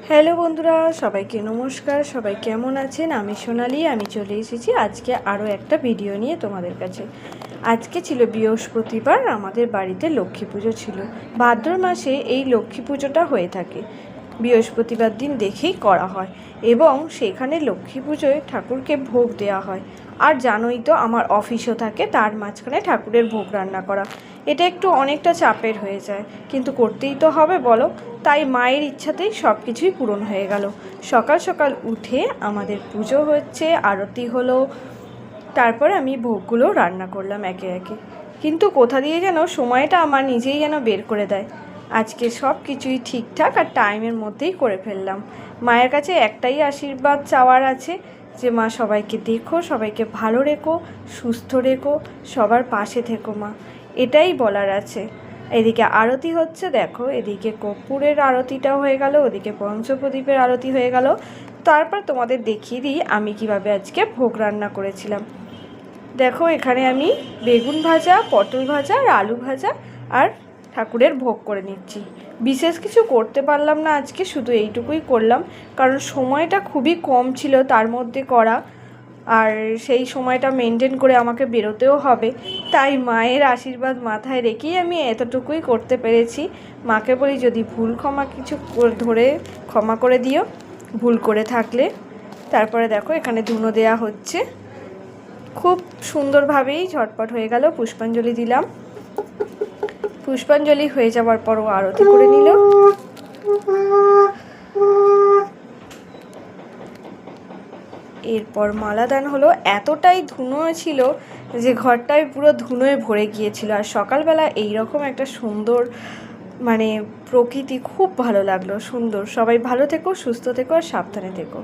Hello বন্ধুরা, সবাইকে নমস্কার। সবাই কেমন আছেন? আমি সোনালি। আমি চলে এসেছি আজকে আরও একটা ভিডিও নিয়ে তোমাদের কাছে। আজকে ছিল বৃহস্পতিবার, আমাদের বাড়িতে লক্ষ্মী পুজো ছিল। ভাদ্র মাসে এই লক্ষ্মী পুজোটা হয়ে থাকে, বৃহস্পতিবার দিন দেখেই করা হয় এবং সেখানে লক্ষ্মী পুজোয় ঠাকুরকে ভোগ দেওয়া হয়। আর জানোই তো আমার অফিসও থাকে, তার মাঝখানে ঠাকুরের ভোগ রান্না করা এটা একটু অনেকটা চাপের হয়ে যায়, কিন্তু করতেই তো হবে বলো। তাই মায়ের ইচ্ছাতেই সব কিছুই পূরণ হয়ে গেল। সকাল সকাল উঠে আমাদের পুজো হচ্ছে, আরতি হলো, তারপর আমি ভোগগুলো রান্না করলাম একে একে। কিন্তু কোথা দিয়ে যেন সময়টা আমার নিজেই যেন বের করে দেয়। আজকে সব কিছুই ঠিকঠাক আর টাইমের মধ্যেই করে ফেললাম। মায়ের কাছে একটাই আশীর্বাদ চাওয়ার আছে যে মা সবাইকে দেখো, সবাইকে ভালো রেখো, সুস্থ রেখো, সবার পাশে থেকো মা, এটাই বলার আছে। এদিকে আরতি হচ্ছে, দেখো এদিকে কর্পূরের আরতিটা হয়ে গেল, ওদিকে পঞ্চপ্রদীপের আরতি হয়ে গেল। তারপর তোমাদের দেখিয়ে দিই আমি কিভাবে আজকে ভোগ রান্না করেছিলাম। দেখো এখানে আমি বেগুন ভাজা, পটল ভাজা আর আলু ভাজা আর ঠাকুরের ভোগ করে নিচ্ছি। বিশেষ কিছু করতে পারলাম না আজকে, শুধু এইটুকুই করলাম, কারণ সময়টা খুবই কম ছিল তার মধ্যে করা, আর সেই সময়টা মেনটেন করে আমাকে বেরোতেও হবে। তাই মায়ের আশীর্বাদ মাথায় রেখেই আমি এতটুকুই করতে পেরেছি। মাকে বলি যদি ভুল ক্ষমা কিছু ধরে ক্ষমা করে দিও, ভুল করে থাকলে। তারপরে দেখো এখানে ধুনো দেয়া হচ্ছে, খুব সুন্দরভাবেই ঝটপট হয়ে গেল। পুষ্পাঞ্জলি দিলাম, পুষ্পাঞ্জলি হয়ে যাওয়ার পরও আরতি করে নিল। এরপর মালাদান হলো। এতটাই ধুনো ছিল যে ঘরটায় পুরো ধুনোয় ভরে গিয়েছিল। আর সকালবেলা এইরকম একটা সুন্দর প্রকৃতি খুব ভালো লাগলো, সুন্দর। সবাই ভালো থেকো, সুস্থ থেকো আর সাবধানে থেকো।